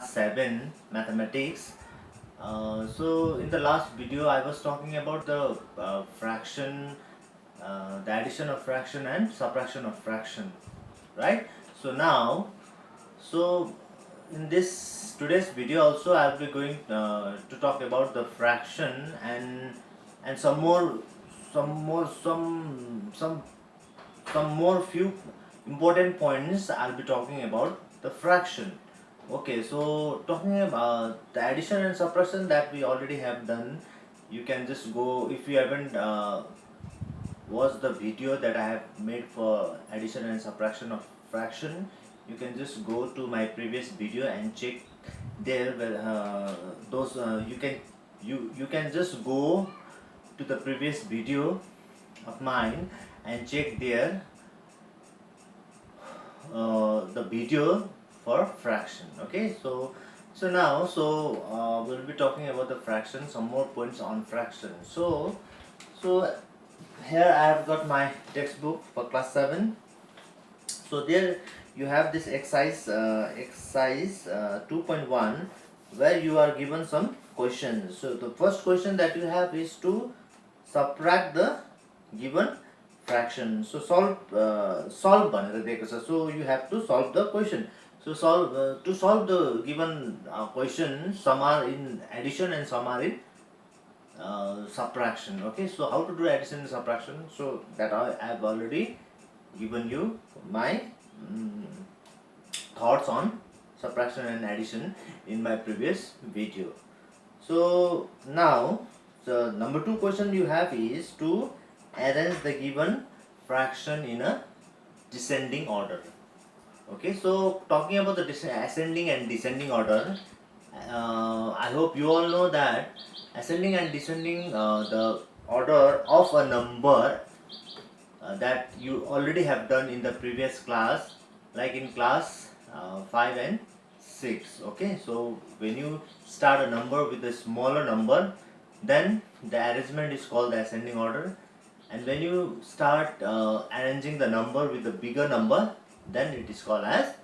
7 mathematics. So in the last video I was talking about the fraction, the addition of fraction and subtraction of fraction, right? So now, so in this today's video also I will be going to talk about the fraction and some more few important points I'll be talking about the fraction. Okay, so talking about the addition and subtraction that we already have done, you can just go if you haven't watched the video that I have made for addition and subtraction of fraction. You can just go to my previous video and check there where those you can just go to the previous video of mine and check there the video for fraction. Okay, so now we'll be talking about the fraction, some more points on fraction. So here I have got my textbook for class 7. So there you have this exercise 2.1 where you are given some questions. So the first question that you have is to subtract the given fraction. So solve भनेर दिएको छ. So you have to solve the question. So to solve the given question, some are in addition and some are in subtraction. Okay, so how to do addition and subtraction? So that I have already given you my thoughts on subtraction and addition in my previous video. So now the number 2 question you have is to arrange the given fraction in a descending order. Okay, so talking about the ascending and descending order, I hope you all know that ascending and descending the order of a number that you already have done in the previous class, like in class 5 and 6. Okay, so when you start a number with a smaller number, then the arrangement is called the ascending order, and when you start arranging the number with a bigger number, then it is called as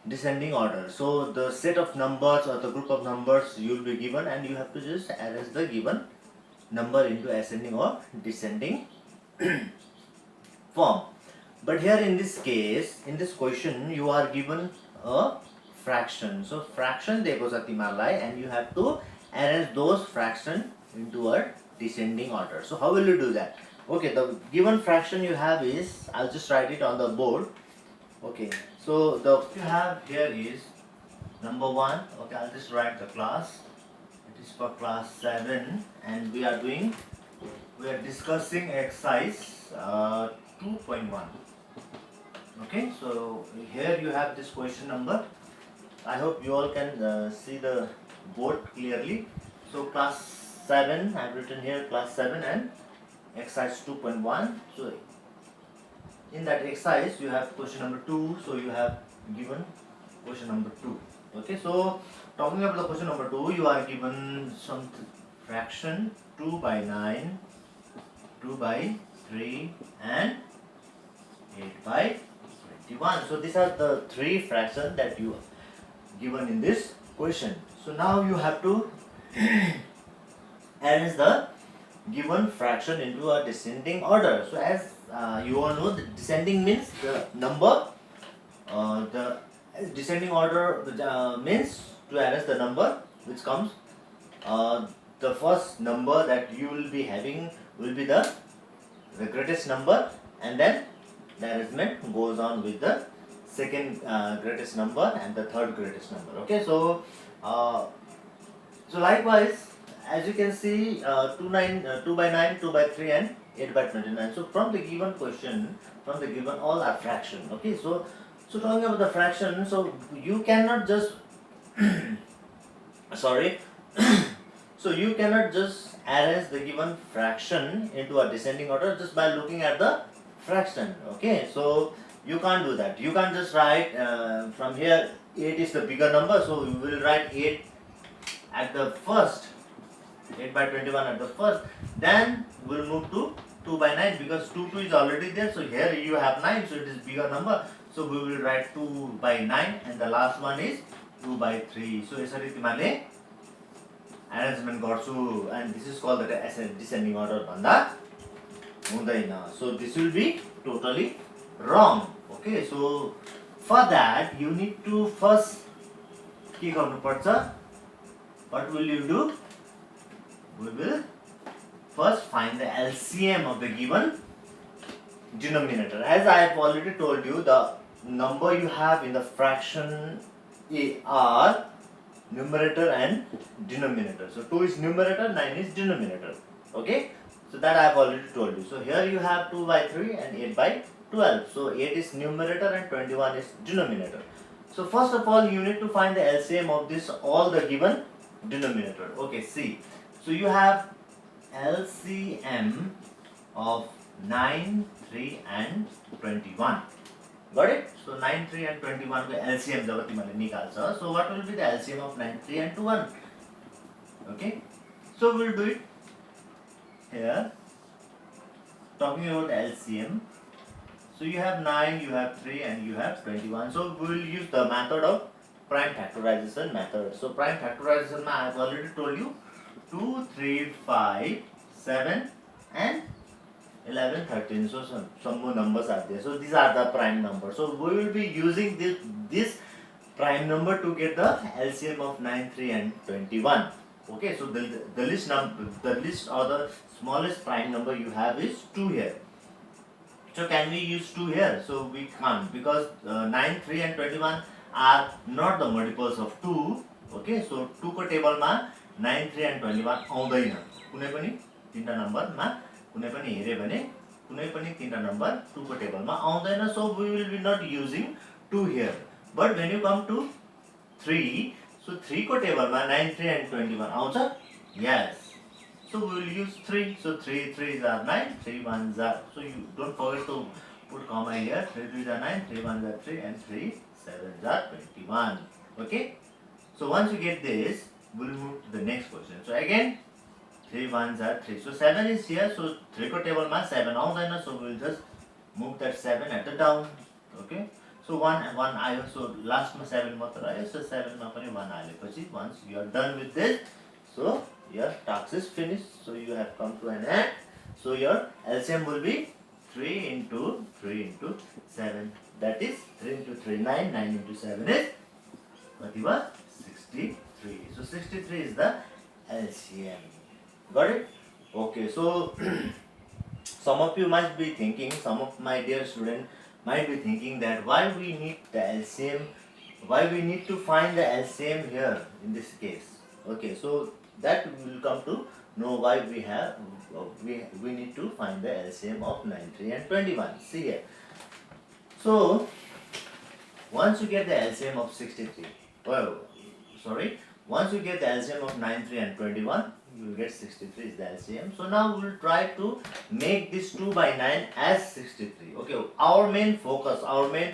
descending order. So the set of numbers or the group of numbers you will be given, and you have to just arrange the given number into ascending or descending form. But here in this case, in this question, you are given a fraction. So fraction दिएको छ तिमीहरूलाई, and you have to arrange those fraction into a descending order. So how will you do that? Okay, the given fraction you have is, I'll just write it on the board. Okay, so the you have here is number 1. Okay, I'll just write the class. It is for class 7, and we are discussing exercise 2.1. Okay, so here you have this question number. I hope you all can see the board clearly. So class 7, I've written here class 7 and exercise 2.1. So in that exercise you have question number 2, so you have given question number 2. Okay, so talking about the question number 2, you are given some fraction 2 by 9, 2 by 3 and 8 by 21. So these are the 3 fractions that you given in this question. So now you have to arrange the given fraction into a descending order. So as you all know, the descending means the number, the descending order means to arrange the number which comes, the first number that you will be having will be the greatest number, and then the arrangement goes on with the second greatest number and the third greatest number. Okay, so so likewise, as you can see, 2 by 9, 2 by 3 and 8 by 29. So from the given question, from the given, all are fraction. Okay, so talking about the fraction, so you cannot just sorry so you cannot just arrange the given fraction into a descending order just by looking at the fraction. Okay, so you can't do that. You can't just write from here 8 is the bigger number, so you will write 8 at the first, 8 by 21 at the first, then we'll move to 2 by 9 because 2 is already there, so here you have 9, so it is bigger number, so we will write 2 by 9, and the last one is 2 by 3. So यसरी तिमीले arrangement गर्छु, and this is called the descending order भन्दा हुँदैन. So this will be totally wrong. Okay, so for that you need to first के गर्नुपर्छ? What will you do? We will first find the LCM of the given denominator. As I have already told you, the number you have in the fraction are numerator and denominator. So 2 is numerator, 9 is denominator. Okay, so that I have already told you. So here you have 2 by 3 and 8 by 12. So 8 is numerator and 21 is denominator. So first of all, you need to find the LCM of this all the given denominator. Okay, see. So you have LCM of 9, 3 and 21. Got it? So 9, 3 and 21 को LCM जब तिमीले निकाल्छ. So what will be the LCM of 9, 3 and 21? Okay. So we'll do it here. Talking about the LCM. So you have 9, you have 3 and you have 21. So we will use the method of prime factorization method. So prime factorization I have already told you 2, 3, 5, 7 and 11, 13. So some more numbers are there. So these are the prime numbers. So we will be using this prime number to get the LCM of 9, 3 and 21. Okay, so the list or the smallest prime number you have is 2 here. So can we use 2 here? So we can't, because 9, 3 and 21 are not the multiples of 2. Okay, so 2 को table मा 9, 3 and 21 आउँदैन. कुनै पनि तीनटा number मा कुनै पनि हेरे भने कुनै पनि तीनटा नम्बर 2 को table मा आउँदैन. So we will be not using 2 here. But when you come to 3, so 3 को table मा 9, 3 and 21 आउँछ? Yes. So we will use 3. So 3 3s are 9, 3 1s are. So you don't forget to put comma here. 3 3s are 9, 3 1s are 3 and 3 7s are 21. Okay. So once you get this, we'll move to the next question. So again 3 1s are 3. So 7 is here. So 3 ko table ma 7 आउँदैन. So we'll just move that 7 at the down. Okay. So 1 आयो. So last ma 7 मात्र आयो. So 7 मा पनि 1 हालेपछि once you are done with this, so your task is finished. So you have come to an end. So your LCM will be 3 into 3 into 7. That is 3 into 3 9. 9 into 7 is 63. So 63 is the LCM. Got it? Okay. So some of you might be thinking, some of my dear students might be thinking that why we need the LCM, why we need to find the LCM here in this case. Okay. So that we will come to know why we have we need to find the LCM of 9, 3 and 21. See here. So once you get the LCM of 63, once you get the LCM of 9, 3 and 21, you will get 63 is the LCM. So now we will try to make this 2 by 9 as 63. Okay, our main focus, our main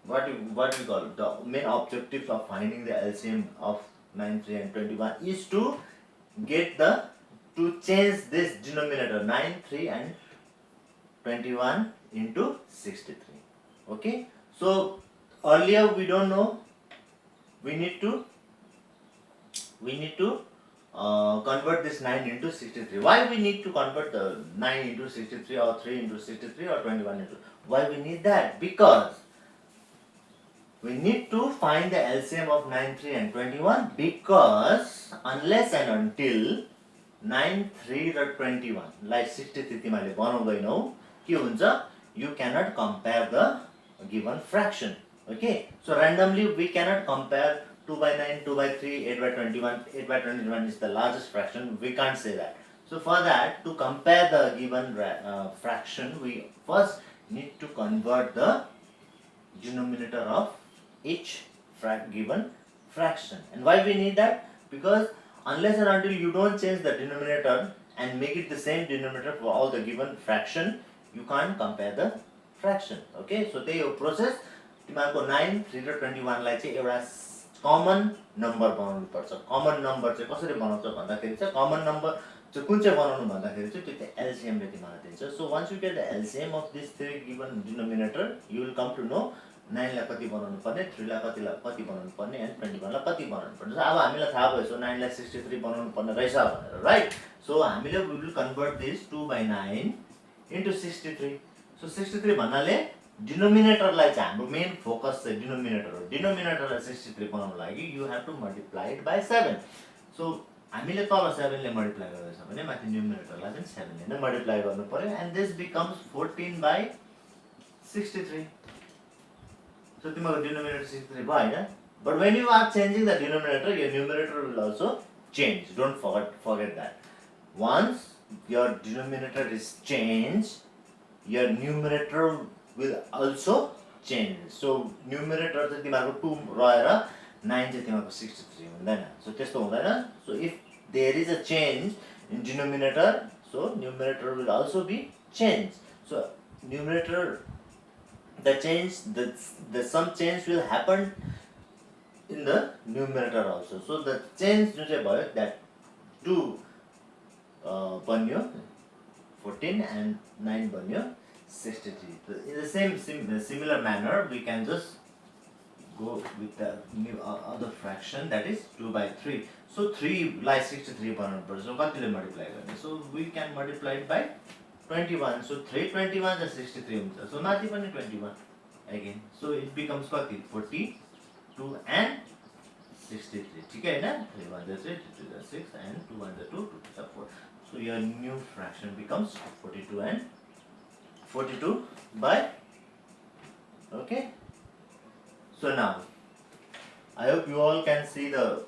what we call it, the main objectives of finding the LCM of 9, 3 and 21 is to get to change this denominator 9, 3 and 21 into 63. Okay, so earlier we don't know, we need to convert this 9 into 63. Why we need to convert the 9 into 63 or 3 into 63 or 21 into, why we need that? Because we need to find the LCM of 9, 3 and 21, because unless and until 9, 3 raw 21 like 63 तिमीले बनाउँदैनौ के हुन्छ, you cannot compare the given fraction. Okay, so randomly we cannot compare 2 by 9, 2 by 3, 8 by 21. 8 by 21 is the largest fraction, we can't say that. So for that, to compare the given fraction, we first need to convert the denominator of each given fraction. And why we need that? Because unless and until you don't change the denominator and make it the same denominator for all the given fraction, you can't compare the fraction. Okay, so त्यही हो process. तिमीहरुको 9, 3 र 21 लाई चाहिँ एउटा कमन number बनाउनु पर्छ. कमन number चाहिँ कसरी बनाउँछ भन्दाखेरि चाहिँ कमन नम्बर चाहिँ कुन चाहिँ बनाउनु भन्दाखेरि चाहिँ त्यो चाहिँ LCM ले तिमीलाई दिन्छ. So once you get the LCM of these three given denominator, you will come to know 9 लाई कति बनाउनु पर्ने, 3 लाई कति बनाउनु पर्ने एन्ड 21 लाई कति बनाउनु पर्ने. अब हामीलाई थाहा भयो सो 9 लाई 63 बनाउनु पर्ने रहेछ भनेर, राइट. सो हामीले we will convert this 2/9 into 63. सो 63 भन्नाले डिनोमिनेटरलाई चाहिँ हाम्रो मेन फोकस चाहिँ डिनोमिनेटर हो. डिनोमिनेटरलाई 63 बनाउनको लागि you have to multiply it by 7. सो हामीले तल 7 ले मल्टिप्लाई गर्दैछ भने माथि न्युमिनेटरलाई पनि 7 ले नै मल्टिप्लाई गर्नु पर्यो एन्ड दिस बिकम्स 14/63. So तिम्रो denominator 63 भयो हैन. But when you are changing the denominator, your numerator will also change. Don't forget that. Once your denominator is changed, your numerator will also change. So numerator चाहिँ तिम्रो 2 रहेर 9 चाहिँ तिम्रो 63 हुँदैन. So त्यस्तो हुँदैन. So if there is a change in denominator, so numerator will also be changed. So numerator the some change will happen in the numerator also. So the change जुन चाहिँ भयो that 2 बन्यो 14 and 9 बन्यो 63. So in the similar manner we can just go with the new other fraction that is 2/3. So 3 लाई 63 बनाउनु पर्छ. So कतिले multiply गर्ने? So we can multiply it by 21. So 321 is 63 हुन्छ. So माथि पनि 21 again. So it becomes कति? 42 and 63. ठीक है ना? 3 1 3 2 2 6 and 2 1 2 2 2 4. So your new fraction becomes 42 and 42 by. Okay. So now I hope you all can see the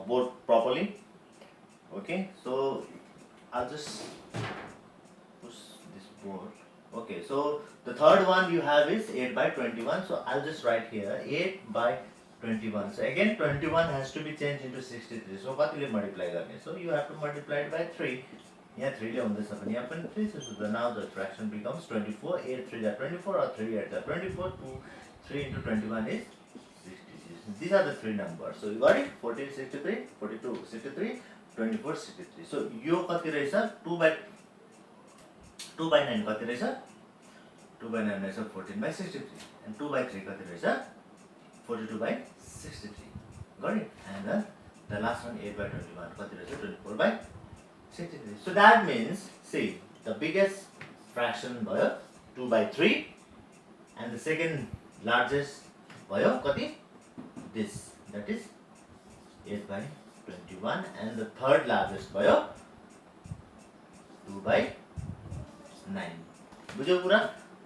board properly. Okay. So I'll just board. Okay, so the third one you have is 8/21. So I'll just write here 8/21. So again 21 has to be changed into 63. So what will you multiply गर्ने? So you have to multiply it by 3. यहाँ 3 ले हुँदैछ भने यहाँ पनि 3. So now the fraction becomes 24. 8 3 are 24 or 3 8 are 24. 3 into 21 is 66. These are the three numbers. So you got it? 14 63, 42 63, 24 63. So यो कति रहेछ? 2/9 कति रहेछ? 2/9 रहेछ 14/63 and 2/3 कति रहेछ? 42/63. Got it? And the last one 8/21 कति रहेछ? 24/63. So that means, see, the biggest fraction भयो 2/3 and the second largest भयो कति? This, that is 8/21 and the third largest भयो 2/9. बुझ्यो कुरा?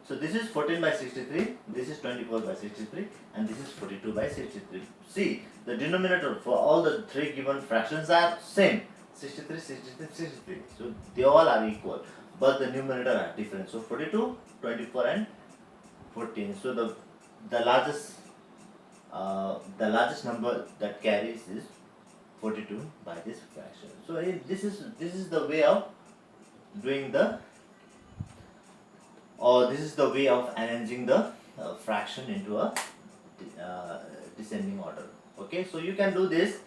So this is 14/63, this is 24/63 and this is 42/63. See, the denominator for all the three given fractions are same, 63 63 63. So they all are equal, but the numerator are different. So 42, 24 and 14. So the largest number that carries is 42 by this fraction. So this is the way of doing this is the way of arranging the fraction into a descending order. Okay, so you can do this.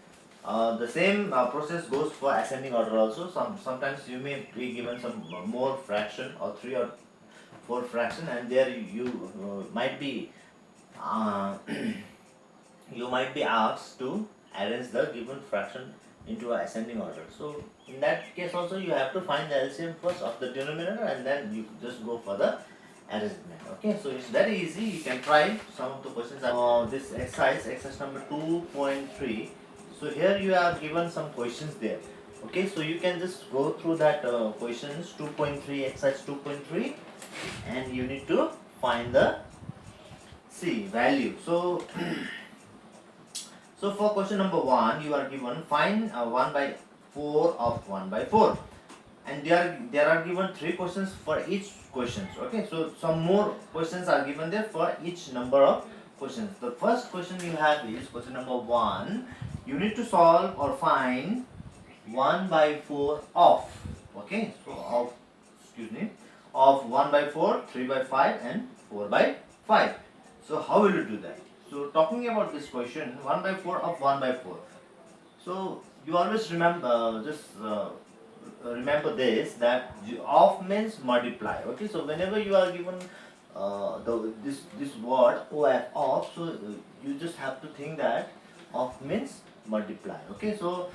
The same process goes for ascending order also. Sometimes you may be given some more fraction or 3 or 4 fraction, and there you might be you might be asked to arrange the given fraction into a ascending order. So in that case also you have to find the LCM first of the denominator and then you just go for the arrangement. Okay, so it's very easy. You can try some of the questions. This exercise number 2.3. So here you are given some questions there. Okay, so you can just go through that questions 2.3, exercise 2.3, and you need to find the value. So for question number 1, you are given find 1/4 of 1/4, and there are given 3 questions for each questions. Okay, so some more questions are given there for each number of questions. The first question you have is question number 1. You need to solve or find 1/4 of. Okay, so of 1/4, 3/5 and 4/5. So how will you do that? So talking about this question, 1/4 of 1/4. So you always remember remember this, that of means multiply. Okay, so whenever you are given this word of, so you just have to think that of means multiply. Okay, so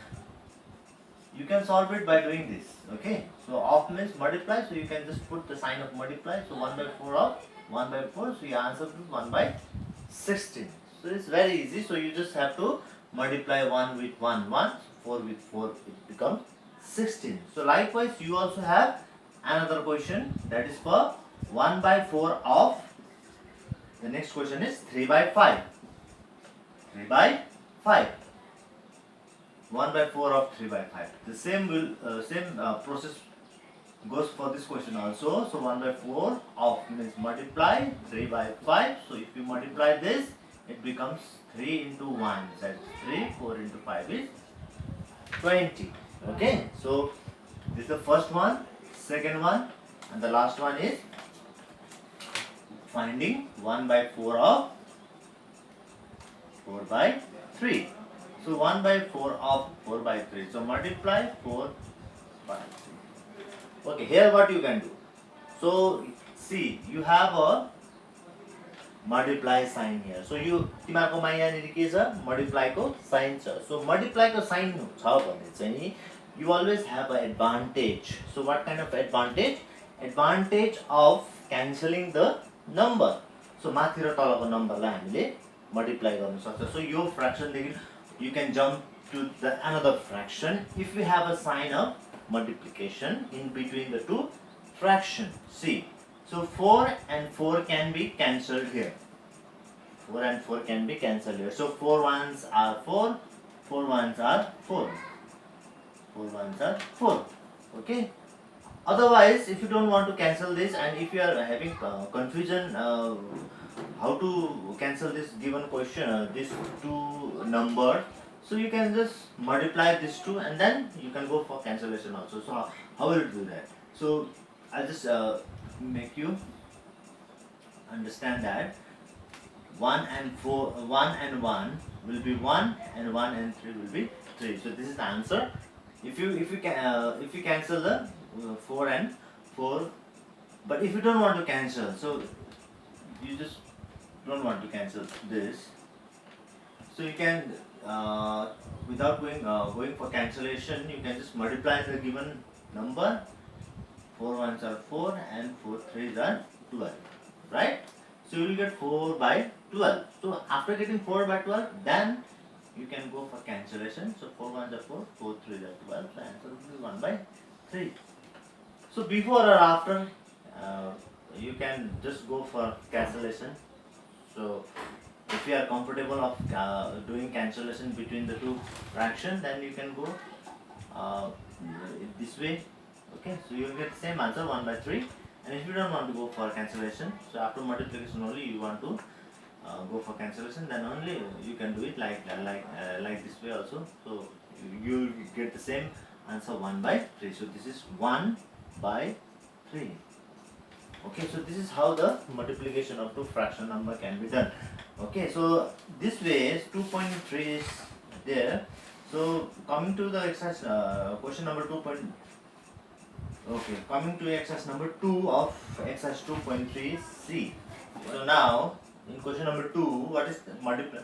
you can solve it by doing this. Okay, so of means multiply, so you can just put the sign of multiply. So 1 by 4 of 1 by 4, so your answer is 1 by 16. So it's very easy. So you just have to multiply 1 with 1, 1, 4 with 4, it becomes 16. So likewise you also have another question, that is for 1 by 4 of, the next question is 3 by 5. 3 by 5. 1 by 4 of 3 by 5. The same process goes for this question also. So 1 by 4 of means multiply 3 by 5. So if you multiply this, it becomes 3 into 1. That is 3. 4 into 5 is 20. Okay. So this is the first one, second one, and the last one is finding 1 by 4 of 4 by 3. So 1 by 4 of 4 by 3. So multiply 4 by 3. Okay, here what you can do. So see, you have a multiply sign here. So you तिमीहरुको मा यहाँनिर के छ, multiply को sign छ. So multiply को sign छ भने चाहिँ you always have an advantage. So what kind of advantage? Advantage of cancelling the number. So माथि र तलको नम्बरलाई हामीले multiply गर्न सक्छ. So यो fraction देखि you can jump to the another fraction if you have a sign of multiplication in between the two fractions. See, so 4 and 4 can be cancelled here. 4 and 4 can be cancelled here. So 4 ones are 4, 4 ones are 4. 4 ones are 4. Okay. Otherwise, if you don't want to cancel this, and if you are having confusion how to cancel this given question, these two numbers, so you can just multiply these two and then you can go for cancellation also. So how will you do that? So I'll just make you understand that 1 and 1 will be 1, and 1 and 3 will be 3. So this is the answer. If you cancel the 4 and 4, but if you don't want to cancel, so you just don't want to cancel this, so you can without going for cancellation, you can just multiply the given number. 4 ones are 4 and 4 threes are 12, right? So you will get 4 by 12. So after getting 4 by 12, then you can go for cancellation. So 4 ones are 4, 4 threes are 12. So answer will be 1 by 3. So before or after, you can just go for cancellation. So if you are comfortable of doing cancellation between the two fractions, then you can go this way. Okay, so you will get the same answer, 1 by 3. And if you don't want to go for cancellation, so after multiplication only you want to go for cancellation, then only you can do it like this way also. So you will get the same answer, 1 by 3. So this is 1 by 3. Okay, so this is how the multiplication of two fraction number can be done. Okay, so this way is 2.3 is there. So coming to the exercise question number 2. Okay, coming to exercise number 2 of exercise 2.3c. So now in question number 2, what is multiply?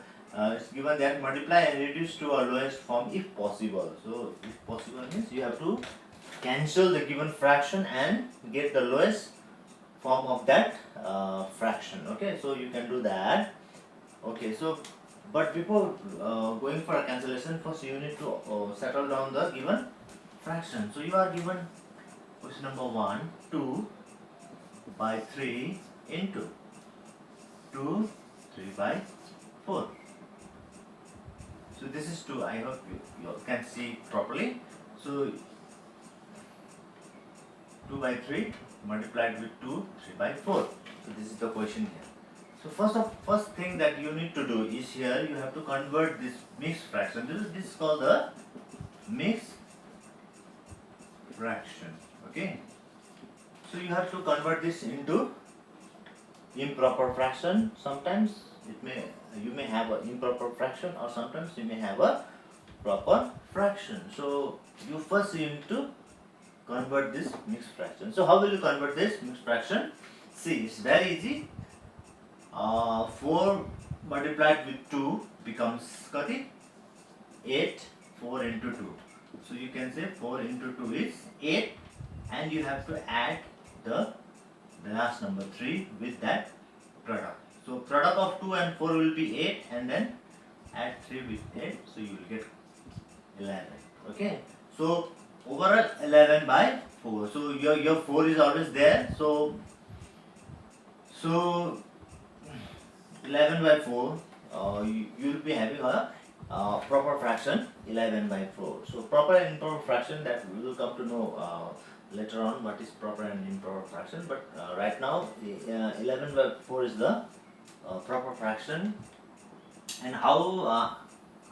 It's given that multiply and reduce to our lowest form if possible. So if possible means you have to cancel the given fraction and get the lowest form of that fraction. Okay, so you can do that. Okay, so but before going for a cancellation, first you need to settle down the given fraction. So you are given question number 1, 2 by 3 into 2, 3 by 4. So this is 2. I hope you can see properly. So 2 by 3 multiplied with 2, 3 by 4. So this is the question here. So first thing that you need to do is here you have to convert this mixed fraction. This is called the mixed fraction. Okay. So you have to convert this into improper fraction. Sometimes you may have an improper fraction, or sometimes you may have a proper fraction. So you first need to convert this mixed fraction. So how will you convert this mixed fraction? See, it's very easy. 4 multiplied with 2 becomes kati? 8. 4 into 2. So you can say 4 into 2 is 8, and you have to add the last number 3 with that product. So product of 2 and 4 will be 8, and then add 3 with 8, so you will get 11. Okay, so overall 11 by 4. So your 4 is always there. So 11 by 4, you will be having a proper fraction 11 by 4. So proper and improper fraction, that we will come to know later on what is proper and improper fraction. But right now 11 by 4 is the proper fraction. And how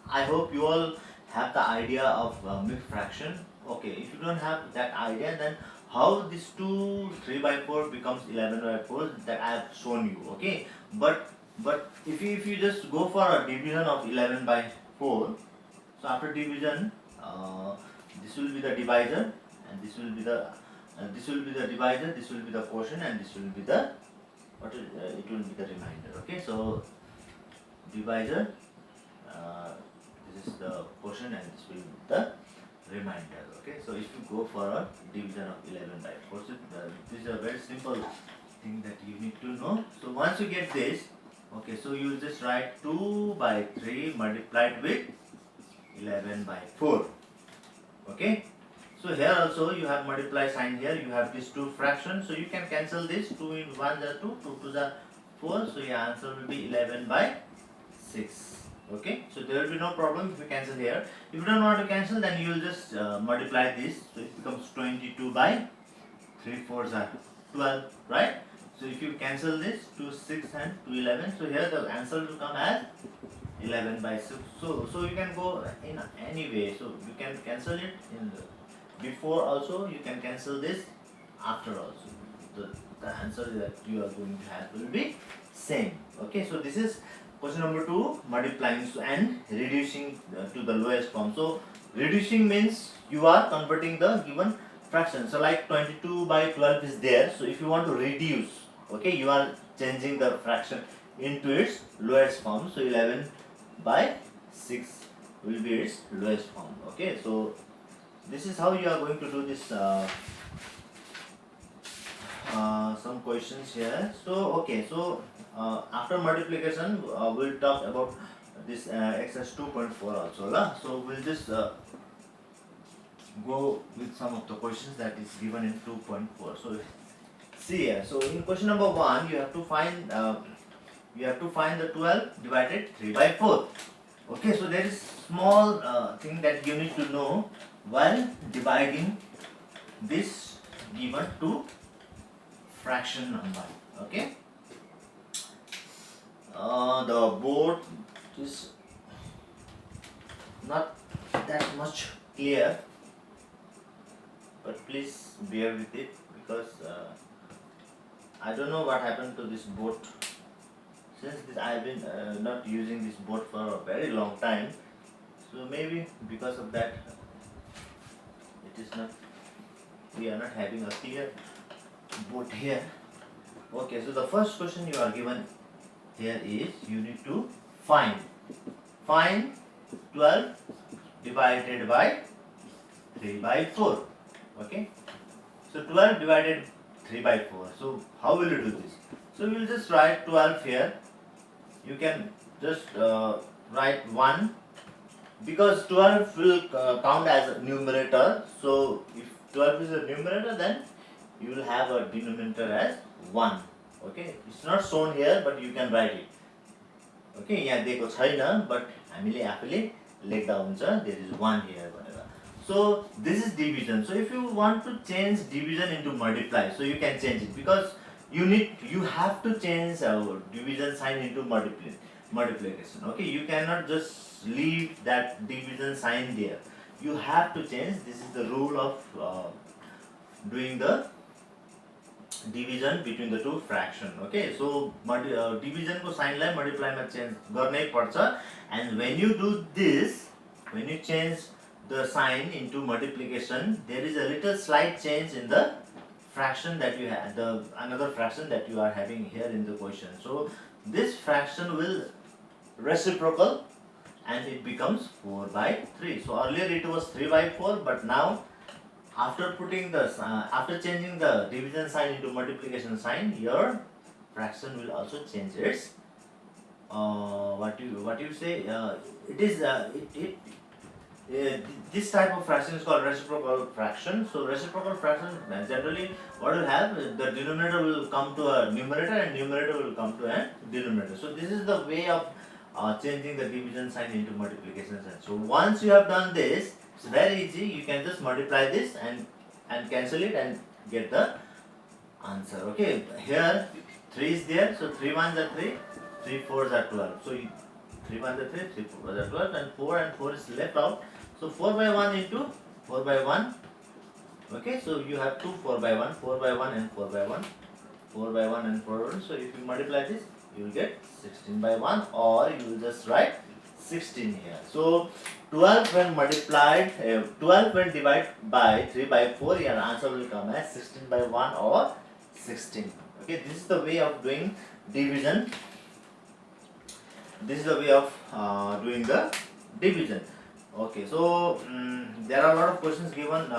I hope you all have the idea of mixed fraction. Okay, if you don't have that idea, then how this 3 by 4 becomes 11 by 4, that I have shown you. Okay, but if you just go for a division of 11 by 4, so after division, this will be the divisor, and this will be the divisor, this will be the quotient, and this will be the it will be the remainder. Okay, so divisor, this is the quotient, and this will be the remainder. Okay, so if you go for a division of 11 by 4, so this is a very simple thing that you need to know. So once you get this, okay, so you will just write 2 by 3 multiplied with 11 by 4. Okay, so here also you have multiply sign here, you have these two fractions, so you can cancel this. 2 in 1 is 2, 2 to the 4, so your answer will be 11 by 6. Okay, so there will be no problem if you cancel here. If you don't want to cancel, then you will just multiply this, so it becomes 22 by 3 4s are 12, right? So if you cancel this, 2 6 and 2 11, so here the answer will come as 11 by 6. So you can go in any way. So you can cancel it in the before also, you can cancel this after also. The answer that you are going to have will be same. Okay, so this is question number 2, multiplying and reducing to the lowest form. So reducing means you are converting the given fraction. So like 22 by 12 is there. So if you want to reduce, okay, you are changing the fraction into its lowest form. So 11 by 6 will be its lowest form. Okay, so this is how you are going to do this some questions here. So okay, so after multiplication we'll talk about this exercise 2.4 also lah. So we'll just go with some of the questions that is given in 2.4. So see here, so in question number 1 you have to find the 12 divided 3 by 4. Okay, so there is small thing that you need to know while dividing this given to fraction number. Okay, the board is not that much clear, but please bear with it, because I don't know what happened to this board. Since I have been not using this board for a very long time, so maybe because of that we are not having a clear board here. Okay, so the first question you are given here is you need to find 12 divided by 3 by 4. Okay, so 12 divided 3 by 4. So how will you do this? So we will just write 12 here. You can just write 1, because 12 will count as a numerator. So if 12 is a numerator, then you will have a denominator as 1. Okay, it's not shown here, but you can write it. Okay, यहाँ दिएको छैन, but हामीले आफूले लेख्दा हुन्छ, there is 1 here भनेर. So this is division. So if you want to change division into multiply, so you can change it, because you have to change division sign into multiplication. Okay, you cannot just leave that division sign there. You have to change. This is the rule of doing the division between the two fraction. Okay, so division ko sign lie multiply मा change गर्नै पर्छ, and when you do this, when you change the sign into multiplication, there is a little slight change in the fraction that you have, another fraction that you are having here in the question. So this fraction will reciprocal and it becomes 4 by 3. So earlier it was 3 by 4, but now after putting the after changing the division sign into multiplication sign, your fraction will also change its what you say, it is this type of fraction is called reciprocal fraction. So reciprocal fraction, generally what will have, the denominator will come to a numerator and numerator will come to a denominator. So this is the way of changing the division sign into multiplication sign. So once you have done this, it's very easy. You can just multiply this and cancel it and get the answer. Okay, here 3 is there, so 3 ones are 3, 3 fours are 12. So 3 ones are 3, 3 fours are 12, and 4 is left out. So 4 by 1 into 4 by 1. Okay, so you have two 4 by 1, 4 by 1 and 4 by 1, 4 by 1 and 4 by 1. So if you multiply this, you will get 16 by 1, or you will just write 16 here. So 12 when multiplied, 12 when divided by 3 by 4, your answer will come as 16 by 1 or 16. Okay, this is the way of doing division. This is the way of doing the division. Okay, so there are a lot of questions given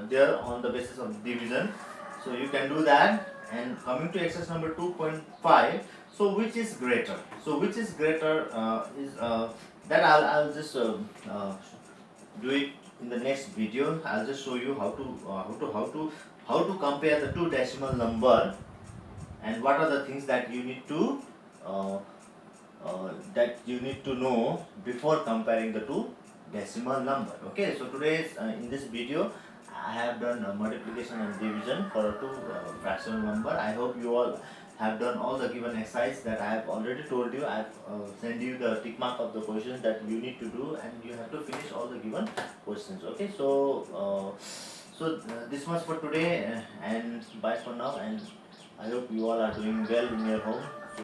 there on the basis of division. So you can do that. And coming to exercise number 2.5, so which is greater? So which is greater is that I'll just do it in the next video. I'll just show you how to compare the two decimal number and what are the things that you need to know before comparing the two decimal number. Okay, so today in this video I have done multiplication and division for two fractional number. I hope you all have done all the given exercise that I have already told you. I have sent you the tick mark of the questions that you need to do, and you have to finish all the given questions. Okay, so this much for today, and bye for now, and I hope you all are doing well in your home.